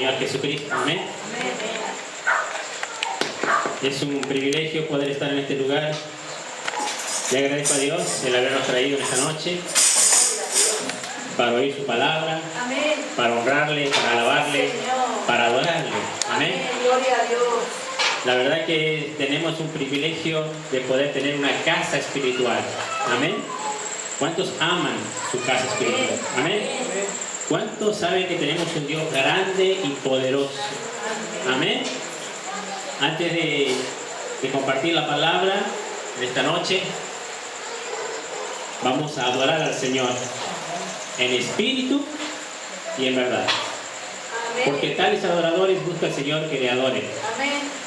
Señor Jesucristo. Amén. Es un privilegio poder estar en este lugar. Le agradezco a Dios el habernos traído en esta noche para oír su palabra, para honrarle, para alabarle, para adorarle. Amén. Gloria a Dios. La verdad que tenemos un privilegio de poder tener una casa espiritual. Amén. ¿Cuántos aman su casa espiritual? Amén. ¿Cuántos saben que tenemos un Dios grande y poderoso? Amén. Antes de compartir la palabra de esta noche, vamos a adorar al Señor en espíritu y en verdad. Porque tales adoradores busca al Señor que le adoren.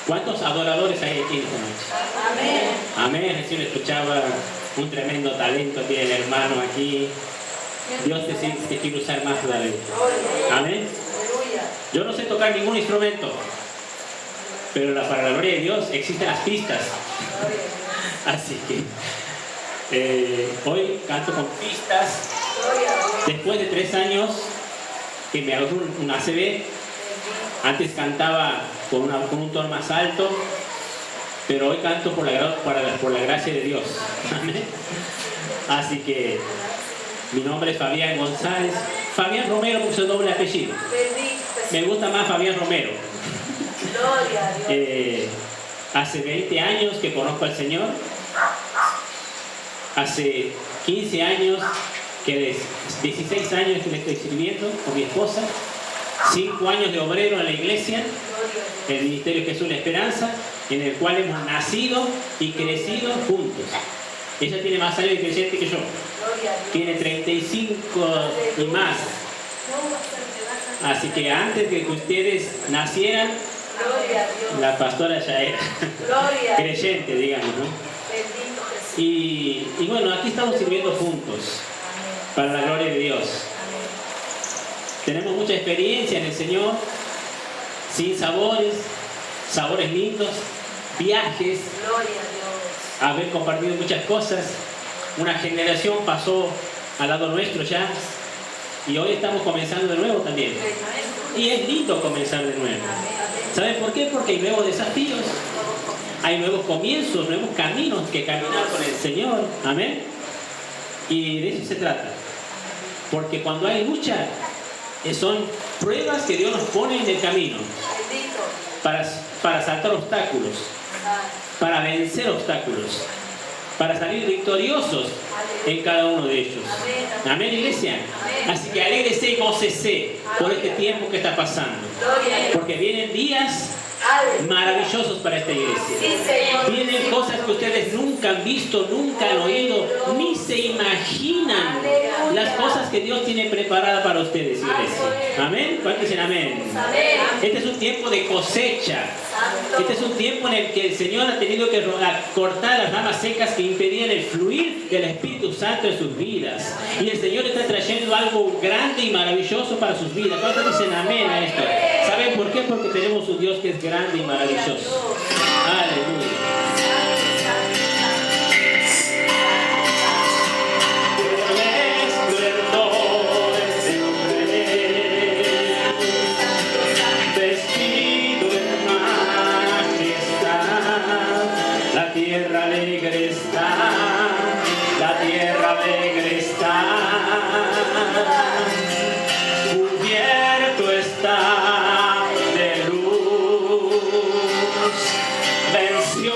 ¿Cuántos adoradores hay aquí esta noche? Amén. Recién escuchaba un tremendo talento que tiene el hermano aquí. Dios te quiere usar más todavía. Amén. Yo no sé tocar ningún instrumento, pero para la gloria de Dios existen las pistas. Así que hoy canto con pistas. Después de 3 años que me hago un ACB, antes cantaba con un tono más alto, pero hoy canto por la gracia de Dios. Amén. Así que mi nombre es Fabián González. Fabián Romero puso el doble apellido. Me gusta más Fabián Romero. Hace 20 años que conozco al Señor. Hace 15 años, 16 años que le estoy sirviendo con mi esposa. 5 años de obrero en la iglesia, el Ministerio Jesús la Esperanza, en el cual hemos nacido y crecido juntos. Ella tiene más años de creyente que yo. Tiene 35 y más. Así que antes de que ustedes nacieran, la pastora ya era creyente, digamos, ¿no? Y bueno, aquí estamos sirviendo juntos para la gloria de Dios. Tenemos mucha experiencia en el Señor, sin sabores lindos, viajes, haber compartido muchas cosas. Una generación pasó al lado nuestro ya y hoy estamos comenzando de nuevo también. Y es lindo comenzar de nuevo. ¿Saben por qué? Porque hay nuevos desafíos, hay nuevos comienzos, nuevos caminos que caminar con el Señor. Amén. Y de eso se trata. Porque cuando hay lucha, son pruebas que Dios nos pone en el camino para saltar obstáculos, para vencer obstáculos, para salir victoriosos en cada uno de ellos. Amén, iglesia. Así que alégrese y gócese por este tiempo que está pasando, porque vienen días maravillosos para esta iglesia. Vienen cosas que ustedes nunca han visto, nunca han oído, ni se imaginan las cosas que Dios tiene preparadas para ustedes, iglesia. Amén. ¿Cuántos dicen amén? Este es un tiempo de cosecha. Este es un tiempo en el que el Señor ha tenido que cortar las ramas secas que impedían el fluir del Espíritu Santo en sus vidas. Y el Señor está trayendo algo grande y maravilloso para sus vidas. ¿Cuántos dicen amén a esto? ¿Saben por qué? Porque tenemos un Dios que es grande y maravilloso. Aleluya. La tierra alegre está, cubierto está de luz, venció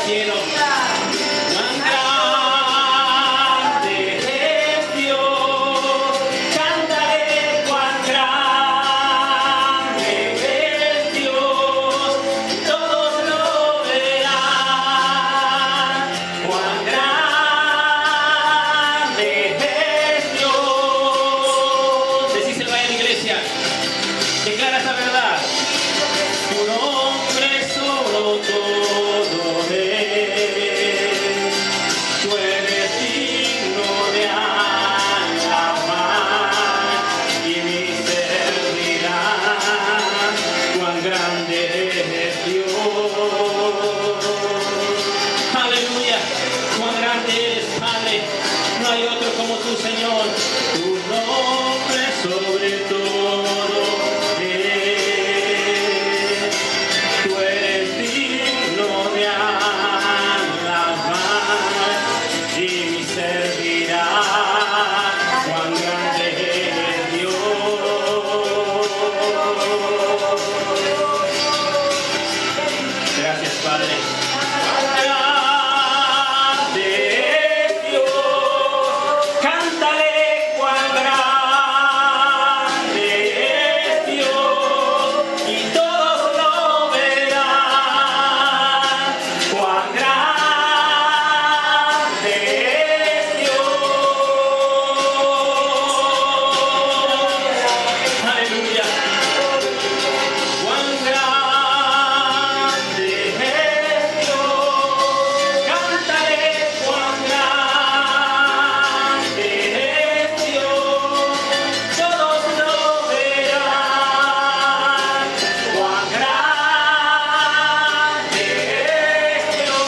cielo. Cuán grande es Dios, cántale cuán grande es Dios, todos lo verán. Cuán grande es Dios. Decíselo ahí en la iglesia. Declara esa verdad. Tu nombre solo todo es. Tú eres digno de alabar y mi servirán. Cuán grande es Dios. Aleluya. Cuán grande eres, Padre. No hay otro como tu Señor. Tu nombre sobre todo es. Tú eres digno de alabar y mi servirá. Cuán grande es Dios. Gracias, Padre. Cuán grande es Dios. Cántale cuán grande es Dios y todos lo verán. Cuán grande es Dios. Aleluya. Cuán grande es Dios. Cántale cuán grande es Dios. Todos lo verán. Cuán grande es Dios.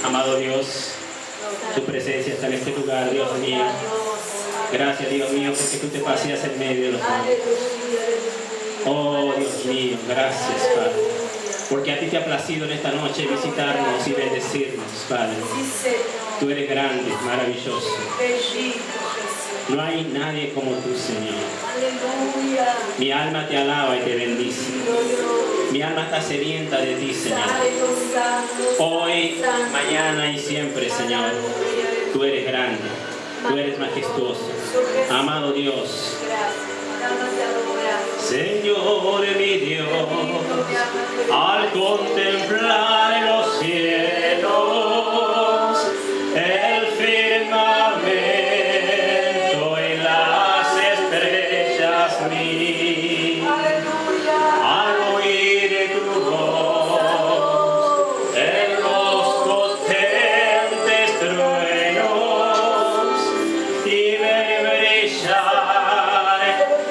Amado Dios, tu presencia está en este lugar, Dios mío. Gracias, Dios mío, porque tú te paseas en medio de los hombres. Oh, Dios mío, gracias, Padre. Porque a ti te ha placido en esta noche visitarnos y bendecirnos, Padre. Tú eres grande, maravilloso. No hay nadie como tú, Señor. Mi alma te alaba y te bendice. Mi alma está sedienta de ti, Señor. Hoy, mañana y siempre, Señor. Tú eres grande. Tú eres majestuoso. Amado Dios. Señor mi Dios, al contemplar los cielos, el firmamento y las estrellas mil, al oír tu voz, en los potentes truenos y ver brillar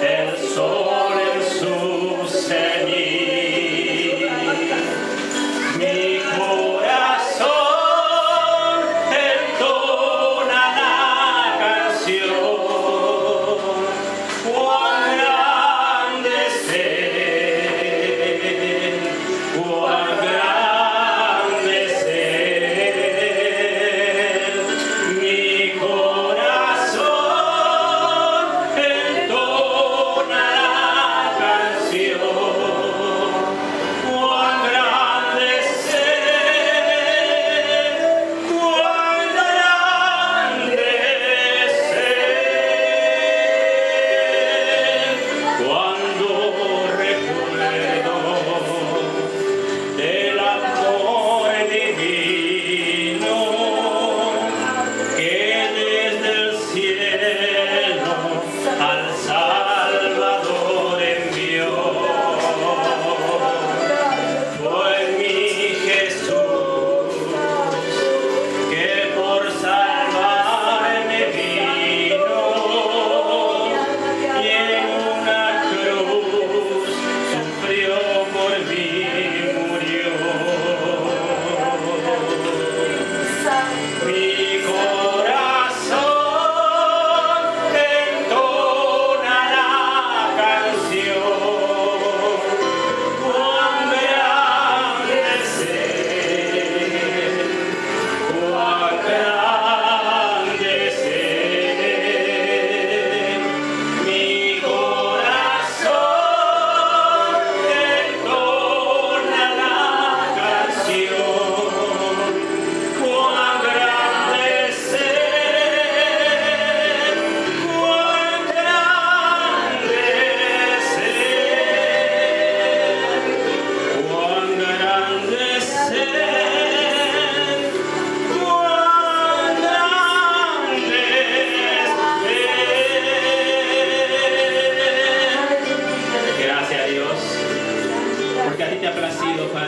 el sol en su cenit. Mi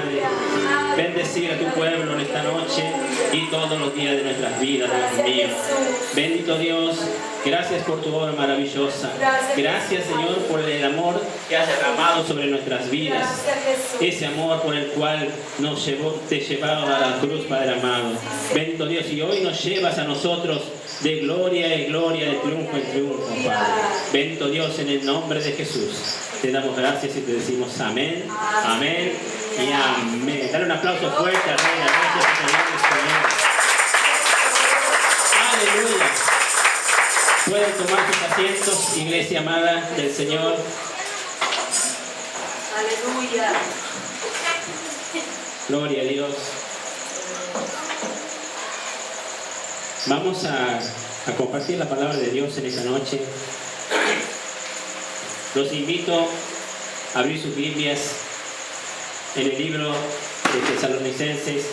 Padre, bendecir a tu pueblo en esta noche y todos los días de nuestras vidas, Dios mío. Bendito Dios, gracias por tu obra maravillosa. Gracias, Señor, por el amor que has derramado sobre nuestras vidas. Ese amor por el cual te llevaron a la cruz, Padre amado. Bendito Dios, y hoy nos llevas a nosotros de gloria en gloria, de triunfo en triunfo, Padre. Bendito Dios, en el nombre de Jesús. Te damos gracias y te decimos amén, amén y amén. Dale un aplauso fuerte al Rey de Reyes y Señor de Señores. Aleluya. Pueden tomar sus asientos, iglesia amada del Señor. Aleluya. Gloria a Dios. Vamos a compartir la palabra de Dios en esta noche. Los invito a abrir sus Biblias en el libro de Tesalonicenses,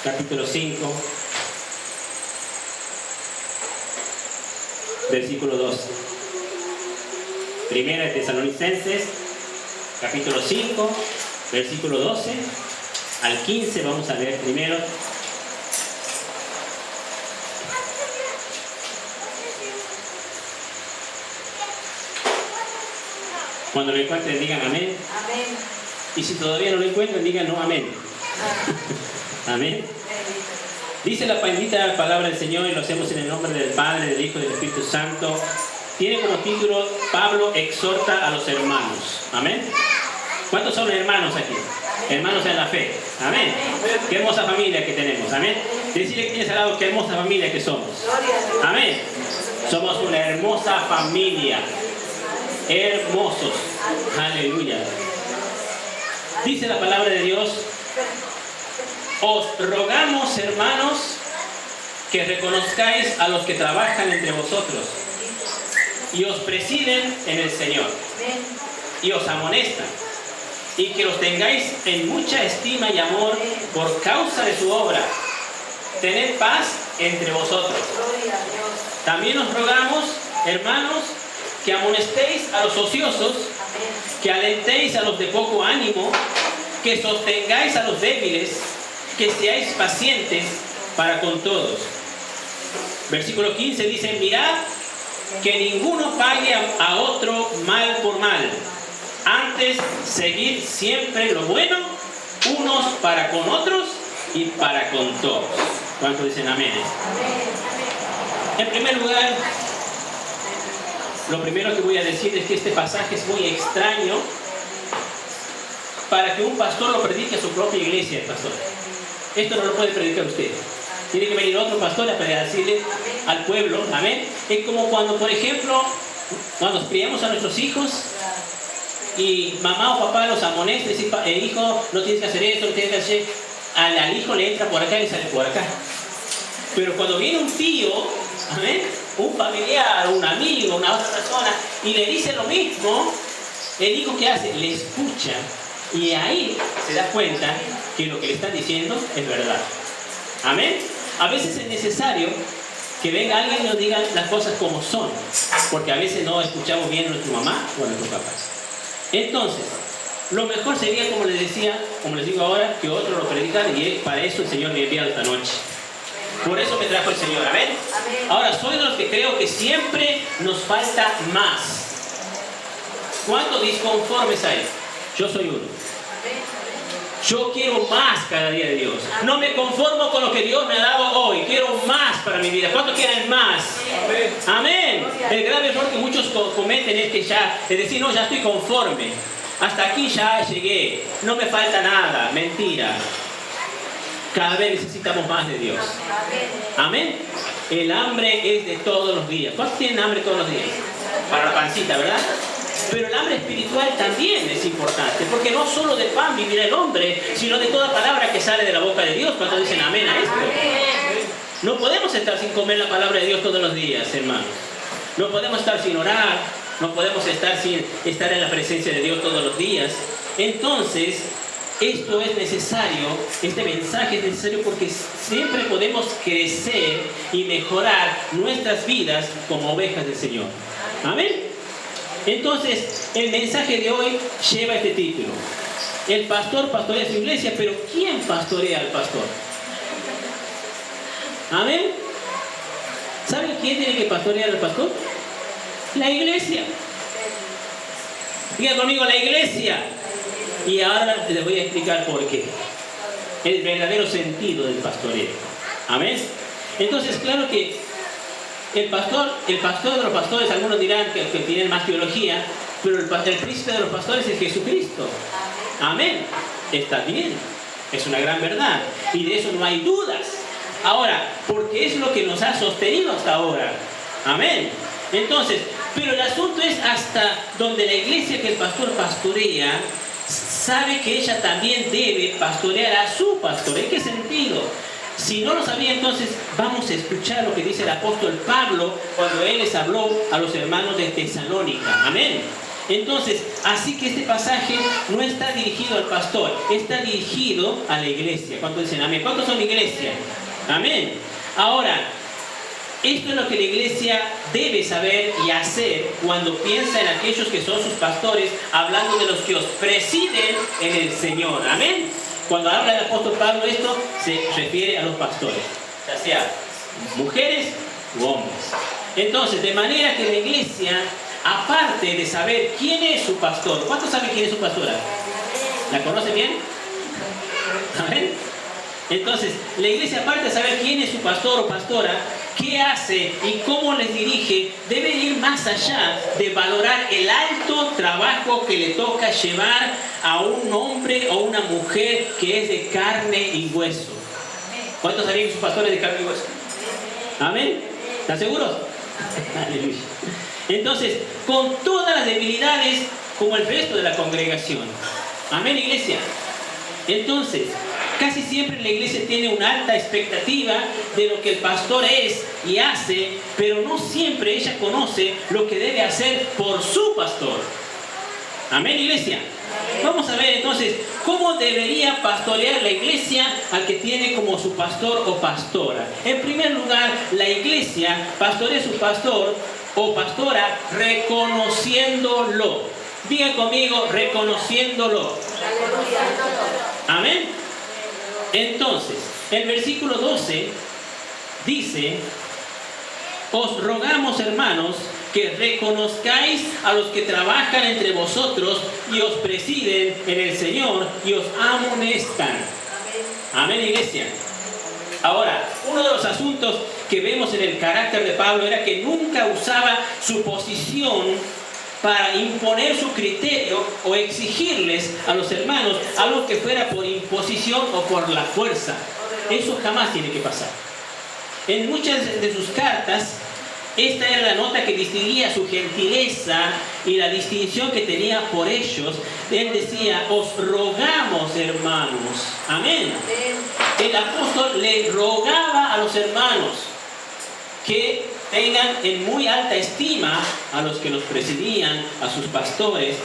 capítulo 5, versículo 12. Primera de Tesalonicenses, capítulo 5, versículo 12 al 15. Vamos a leer primero. Cuando lo encuentren, digan amén. Amén. Y si todavía no lo encuentran, digan no amén. Amén. Dice la bendita palabra del Señor, y lo hacemos en el nombre del Padre, del Hijo y del Espíritu Santo. Tiene como título: Pablo exhorta a los hermanos. Amén. ¿Cuántos son hermanos aquí? Hermanos en la fe. Amén. Qué hermosa familia que tenemos. Amén. Decirle que tienes al lado qué hermosa familia que somos. Amén. Somos una hermosa familia. Hermosos. Aleluya. Dice la palabra de Dios: os rogamos, hermanos, que reconozcáis a los que trabajan entre vosotros y os presiden en el Señor y os amonestan, y que los tengáis en mucha estima y amor por causa de su obra. Tened paz entre vosotros. También os rogamos, hermanos, que amonestéis a los ociosos, que alentéis a los de poco ánimo, que sostengáis a los débiles, que seáis pacientes para con todos. Versículo 15 dice: mirad que ninguno pague a otro mal por mal, antes seguid siempre lo bueno, unos para con otros y para con todos. ¿Cuántos dicen amén? En primer lugar, lo primero que voy a decir es que este pasaje es muy extraño para que un pastor lo predique a su propia iglesia, pastor. Esto no lo puede predicar usted. Tiene que venir otro pastor para decirle al pueblo, amén. Es como cuando, por ejemplo, cuando criamos a nuestros hijos y mamá o papá los amonesta y dice: hijo, no tienes que hacer esto, no tienes que hacer. Al hijo le entra por acá y le sale por acá. Pero cuando viene un tío, amén, un familiar, un amigo, una otra persona, y le dice lo mismo, el hijo, ¿qué hace? Le escucha. Y ahí se da cuenta que lo que le están diciendo es verdad. Amén. A veces es necesario que venga alguien y nos diga las cosas como son, porque a veces no escuchamos bien a nuestra mamá o a nuestros papás. Entonces, lo mejor sería, como les decía, como les digo ahora, que otro lo predican, y para eso el Señor me ha enviado esta noche. Por eso me trajo el Señor. Amén. Ahora, soy de los que creo que siempre nos falta más. ¿Cuántos disconformes hay? Yo soy uno. Yo quiero más cada día de Dios. No me conformo con lo que Dios me ha dado hoy. Quiero más para mi vida. ¿Cuántos quieren más? Amén. El gran error que muchos cometen es decir, no, ya estoy conforme. Hasta aquí ya llegué. No me falta nada. Mentira. Cada vez necesitamos más de Dios. Amén. El hambre es de todos los días. ¿Cuántos tienen hambre todos los días? Para la pancita, ¿verdad? Pero el hambre espiritual también es importante, porque no solo de pan vivirá el hombre, sino de toda palabra que sale de la boca de Dios. ¿Cuántos dicen amén a esto? No podemos estar sin comer la palabra de Dios todos los días, hermanos. No podemos estar sin orar, no podemos estar sin estar en la presencia de Dios todos los días. Entonces, esto es necesario, este mensaje es necesario, porque siempre podemos crecer y mejorar nuestras vidas como ovejas del Señor. Amén. Entonces, el mensaje de hoy lleva este título: El pastor pastorea su iglesia, pero ¿quién pastorea al pastor? Amén. ¿Saben quién tiene que pastorear al pastor? La iglesia. Diga conmigo, la iglesia. Y ahora les voy a explicar por qué. El verdadero sentido del pastoreo. Amén. Entonces, claro que el pastor de los pastores, algunos dirán que tienen más teología, pero el príncipe de los pastores es Jesucristo. Amén. Está bien. Es una gran verdad. Y de eso no hay dudas. Ahora, porque es lo que nos ha sostenido hasta ahora. Amén. Entonces, pero el asunto es hasta donde la iglesia que el pastor pastorea sabe que ella también debe pastorear a su pastor. ¿En qué sentido? Si no lo sabía, entonces vamos a escuchar lo que dice el apóstol Pablo cuando él les habló a los hermanos de Tesalónica. Amén. Entonces, así que este pasaje no está dirigido al pastor, está dirigido a la iglesia. ¿Cuántos dicen amén? ¿Cuántos son iglesia? Amén. Ahora, esto es lo que la iglesia debe saber y hacer cuando piensa en aquellos que son sus pastores, hablando de los que os presiden en el Señor. Amén. Cuando habla el apóstol Pablo, esto se refiere a los pastores, ya sea mujeres u hombres. Entonces, de manera que la iglesia, aparte de saber quién es su pastor, ¿cuántos saben quién es su pastora? ¿La conoce bien? ¿Amén? Entonces, la iglesia, aparte de saber quién es su pastor o pastora, qué hace y cómo les dirige, debe ir más allá de valorar el alto trabajo que le toca llevar a un hombre o una mujer que es de carne y hueso. ¿Cuántos sabían que sus pastores de carne y hueso? ¿Amén? ¿Están seguros? Aleluya. Entonces, con todas las debilidades como el resto de la congregación. Amén, iglesia. Entonces, casi siempre la iglesia tiene una alta expectativa de lo que el pastor es y hace, pero no siempre ella conoce lo que debe hacer por su pastor. Amén, iglesia. Vamos a ver entonces cómo debería pastorear la iglesia al que tiene como su pastor o pastora. En primer lugar, la iglesia pastorea a su pastor o pastora reconociéndolo. Diga conmigo, reconociéndolo. Amén. Entonces, el versículo 12 dice: os rogamos, hermanos, que reconozcáis a los que trabajan entre vosotros y os presiden en el Señor y os amonestan. Amén, iglesia. Ahora, uno de los asuntos que vemos en el carácter de Pablo era que nunca usaba su posición para imponer su criterio o exigirles a los hermanos algo que fuera por imposición o por la fuerza. Eso jamás tiene que pasar. En muchas de sus cartas, esta era la nota que distinguía su gentileza y la distinción que tenía por ellos. Él decía: os rogamos, hermanos. Amén. El apóstol le rogaba a los hermanos que tengan en muy alta estima a los que los presidían, a sus pastores.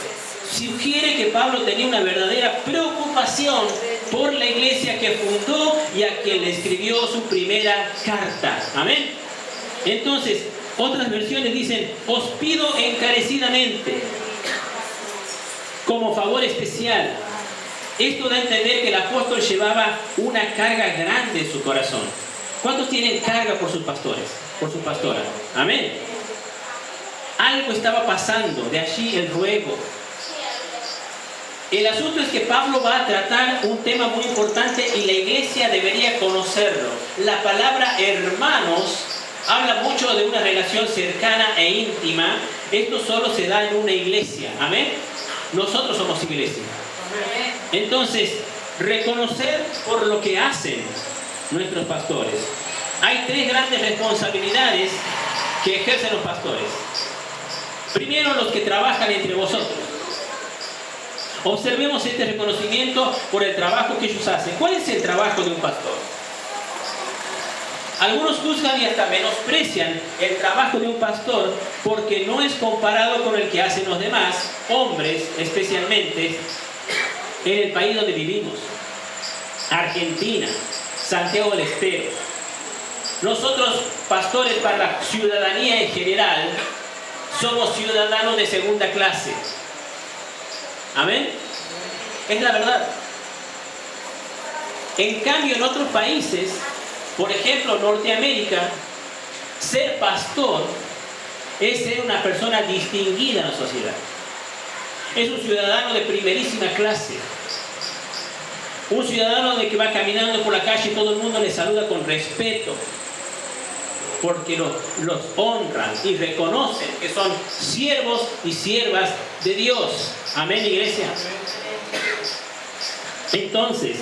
Sugiere que Pablo tenía una verdadera preocupación por la iglesia que fundó y a quien le escribió su primera carta. Amén. Entonces, otras versiones dicen: os pido encarecidamente, como favor especial. Esto da a entender que el apóstol llevaba una carga grande en su corazón. ¿Cuántos tienen carga por sus pastores? Por su pastora. Amén. Algo estaba pasando, de allí el ruego. El asunto es que Pablo va a tratar un tema muy importante y la iglesia debería conocerlo. La palabra hermanos habla mucho de una relación cercana e íntima. Esto solo se da en una iglesia. Amén. Nosotros somos iglesia. Entonces, reconocer por lo que hacen nuestros pastores. Hay tres grandes responsabilidades que ejercen los pastores. Primero, los que trabajan entre vosotros. Observemos este reconocimiento por el trabajo que ellos hacen. ¿Cuál es el trabajo de un pastor? Algunos juzgan y hasta menosprecian el trabajo de un pastor porque no es comparado con el que hacen los demás, hombres especialmente, en el país donde vivimos. Argentina, Santiago del Estero. Nosotros, pastores para la ciudadanía en general, somos ciudadanos de segunda clase. Amén. es la verdad. En cambio, en otros países, por ejemplo, Norteamérica, ser pastor es ser una persona distinguida en la sociedad. Es un ciudadano de primerísima clase. Un ciudadano de que va caminando por la calle y todo el mundo le saluda con respeto, porque los honran y reconocen que son siervos y siervas de Dios. Amén, iglesia. Entonces,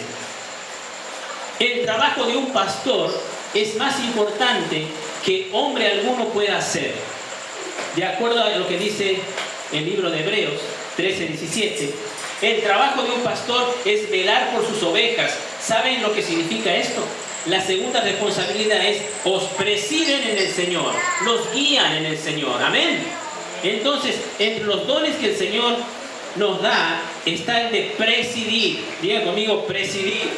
el trabajo de un pastor es más importante que hombre alguno pueda hacer. De acuerdo a lo que dice el libro de Hebreos 13:17, el trabajo de un pastor es velar por sus ovejas. ¿Saben lo que significa esto? La segunda responsabilidad es: os presiden en el Señor, los guían en el Señor. Amén. Entonces, entre los dones que el Señor nos da está el de presidir. Diga conmigo, presidir.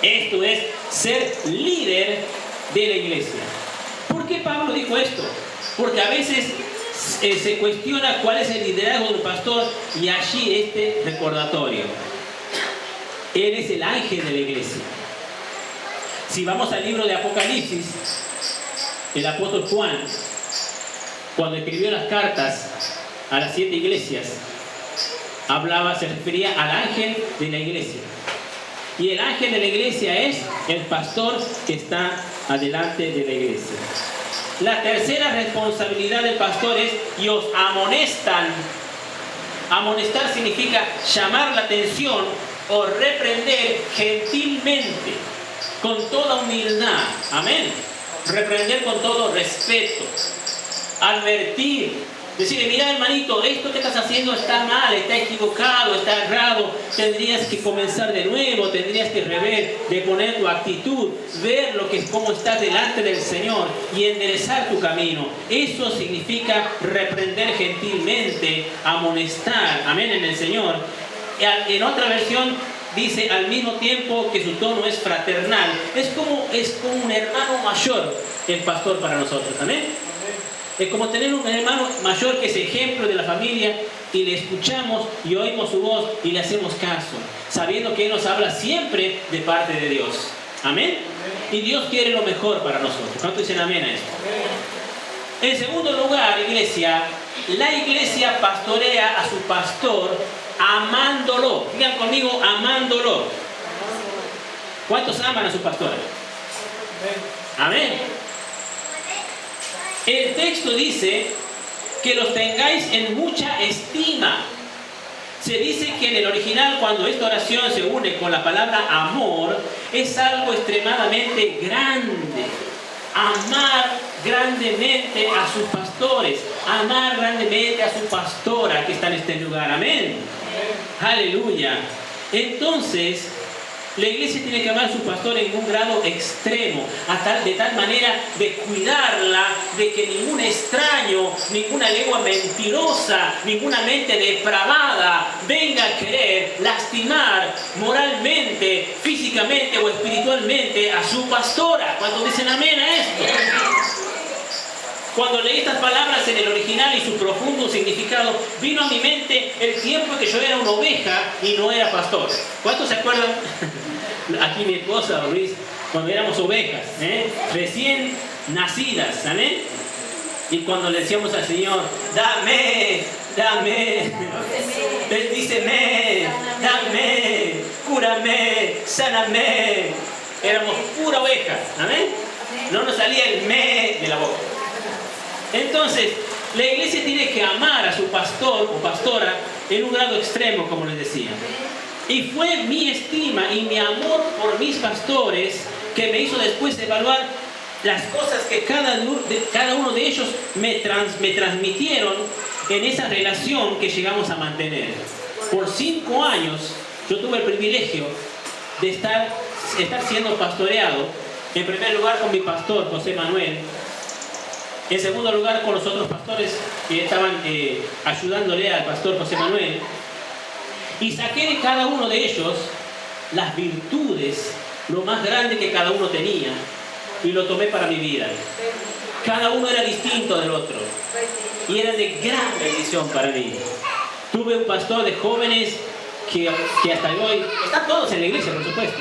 Esto es ser líder de la iglesia. ¿Por qué Pablo dijo esto? Porque a veces se cuestiona cuál es el liderazgo del pastor, y allí este recordatorio: él es el ángel de la iglesia. Si vamos al libro de Apocalipsis, el apóstol Juan, cuando escribió las cartas a las 7 iglesias, se refería al ángel de la iglesia. Y el ángel de la iglesia es el pastor que está adelante de la iglesia. La tercera responsabilidad del pastor es: y os amonestan. Amonestar significa llamar la atención o reprender gentilmente, con toda humildad. Amén. Reprender con todo respeto. Advertir. Decirle: mira, hermanito, esto que estás haciendo está mal, está equivocado, está errado. Tendrías que comenzar de nuevo, tendrías que rever, de poner tu actitud, ver cómo estás delante del Señor y enderezar tu camino. Eso significa reprender gentilmente, amonestar. Amén, en el Señor. En otra versión dice: al mismo tiempo que su tono es fraternal. Es como un hermano mayor el pastor para nosotros. Amén. Es como tener un hermano mayor que es ejemplo de la familia, y le escuchamos y oímos su voz y le hacemos caso, sabiendo que Él nos habla siempre de parte de Dios. Amén. Y Dios quiere lo mejor para nosotros. ¿Cuántos dicen amén a esto? En segundo lugar, iglesia, la iglesia pastorea a su pastor amándolo. Digan conmigo, amándolo. ¿Cuántos aman a su pastor? Amén. El texto dice que los tengáis en mucha estima. Se dice que en el original, cuando esta oración se une con la palabra amor, es algo extremadamente grande. Amar grandemente a sus pastores, amar grandemente a su pastora que está en este lugar. Amén. Aleluya. Entonces, la iglesia tiene que amar a su pastor en un grado extremo, de tal manera de cuidarla, de que ningún extraño, ninguna lengua mentirosa, ninguna mente depravada venga a querer lastimar moralmente, físicamente o espiritualmente a su pastora. ¿Cuántos dicen amén a esto? Cuando leí estas palabras en el original y su profundo significado, vino a mi mente el tiempo que yo era una oveja y no era pastor. ¿Cuántos se acuerdan? Aquí mi esposa, Luis, cuando éramos ovejas, recién nacidas, ¿amén? Y cuando le decíamos al Señor: dame, bendíceme, dame, cúrame, sáname. Éramos pura oveja, ¿amén? No nos salía el me de la boca. Entonces, la iglesia tiene que amar a su pastor o pastora en un grado extremo, como les decía. Y fue mi estima y mi amor por mis pastores que me hizo después evaluar las cosas que cada uno de ellos me transmitieron en esa relación que llegamos a mantener. Por 5 años yo tuve el privilegio de estar siendo pastoreado, en primer lugar con mi pastor José Manuel, en segundo lugar con los otros pastores que estaban ayudándole al pastor José Manuel, y saqué de cada uno de ellos las virtudes, lo más grande que cada uno tenía, y lo tomé para mi vida. Cada uno era distinto del otro y era de gran bendición para mí. Tuve un pastor de jóvenes que hasta hoy están todos en la iglesia, por supuesto.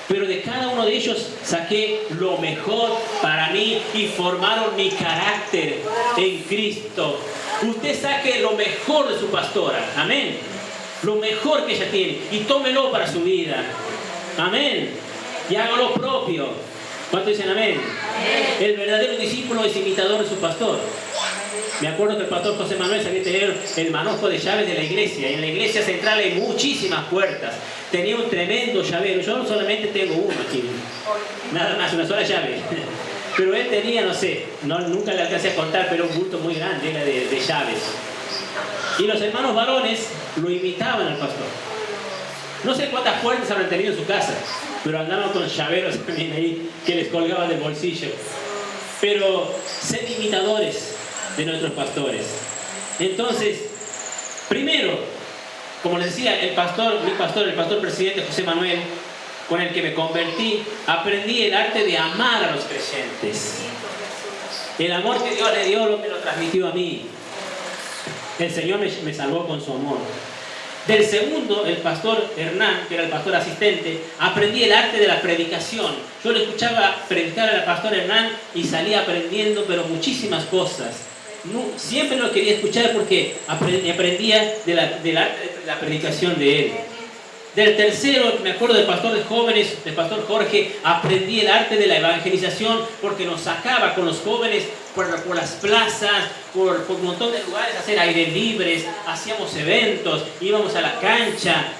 Pero de cada uno de ellos saqué lo mejor para mí y formaron mi carácter en Cristo. Usted saque lo mejor de su pastora, amén. Lo mejor que ella tiene y tómelo para su vida, amén. Y haga lo propio. ¿Cuántos dicen amén? El verdadero discípulo es imitador de su pastor. Me acuerdo que el pastor José Manuel sabía tener el manojo de llaves de la iglesia. En la iglesia central hay muchísimas puertas. Tenía un tremendo llavero. Yo solamente tengo uno aquí. Nada más, una sola llave. Pero él tenía, no sé, nunca le alcancé a contar, pero un bulto muy grande era de llaves. Y los hermanos varones lo imitaban al pastor. No sé cuántas puertas habrán tenido en su casa, pero andaban con llaveros también ahí que les colgaban del bolsillo. Pero ser imitadores de nuestros pastores. Entonces, primero, como les decía, el pastor presidente José Manuel, con el que me convertí, aprendí el arte de amar a los creyentes. El amor que Dios le dio me lo transmitió a mí. El Señor me salvó con su amor. Del segundo, el pastor Hernán, que era el pastor asistente, aprendí el arte de la predicación. Yo le escuchaba predicar al pastor Hernán y salía aprendiendo, pero muchísimas cosas. No, siempre lo quería escuchar porque aprendía del arte de la predicación de él. Del tercero, me acuerdo del pastor de jóvenes, del pastor Jorge, aprendí el arte de la evangelización porque nos sacaba con los jóvenes por las plazas, por un montón de lugares a hacer aire libres, hacíamos eventos, íbamos a la cancha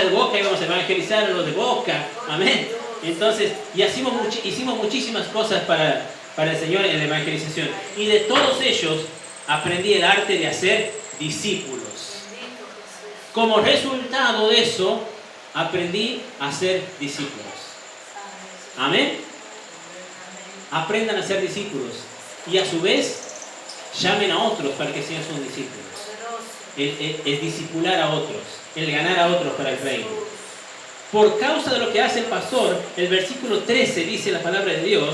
de Boca, íbamos a evangelizar a los de Boca, amén. Entonces, y hicimos muchísimas cosas para el Señor en la evangelización. Y de todos ellos aprendí el arte de hacer discípulos. Como resultado de eso, aprendí a ser discípulos. Amén. Aprendan a ser discípulos. Y a su vez, llamen a otros para que sean sus discípulos. El discipular a otros. El ganar a otros para el reino. Por causa de lo que hace el pastor, el versículo 13 dice la palabra de Dios.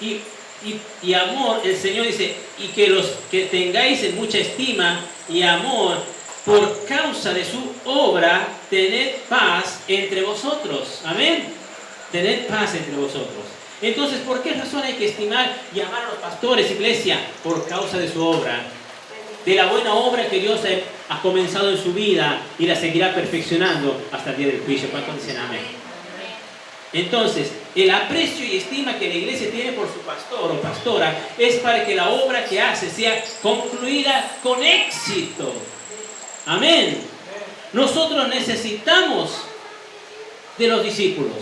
Y amor, el Señor dice, y que los que tengáis en mucha estima y amor, por causa de su obra, tened paz entre vosotros. Amén. Tened paz entre vosotros. Entonces, ¿por qué razón hay que estimar y amar a los pastores, iglesia? Por causa de su obra. De la buena obra que Dios ha comenzado en su vida y la seguirá perfeccionando hasta el día del juicio. ¿Cuántos dicen amén? Entonces, el aprecio y estima que la iglesia tiene por su pastor o pastora es para que la obra que hace sea concluida con éxito. Amén. Nosotros necesitamos de los discípulos.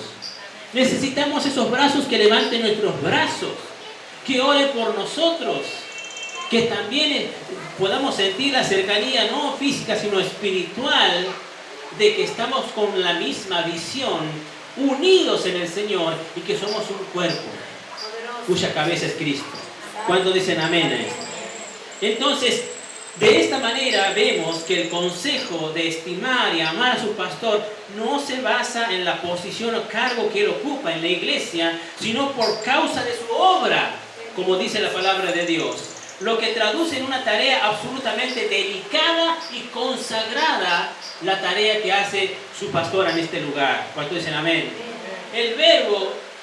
Necesitamos esos brazos que levanten nuestros brazos, que oren por nosotros, que también podamos sentir la cercanía no física sino espiritual de que estamos con la misma visión, unidos en el Señor y que somos un cuerpo cuya cabeza es Cristo. ¿Cuántos dicen amén a esto? Entonces, de esta manera vemos que el consejo de estimar y amar a su pastor no se basa en la posición o cargo que él ocupa en la iglesia, sino por causa de su obra, como dice la palabra de Dios. Lo que traduce en una tarea absolutamente delicada y consagrada la tarea que hace su pastor en este lugar. ¿Cuántos dicen amén? El verbo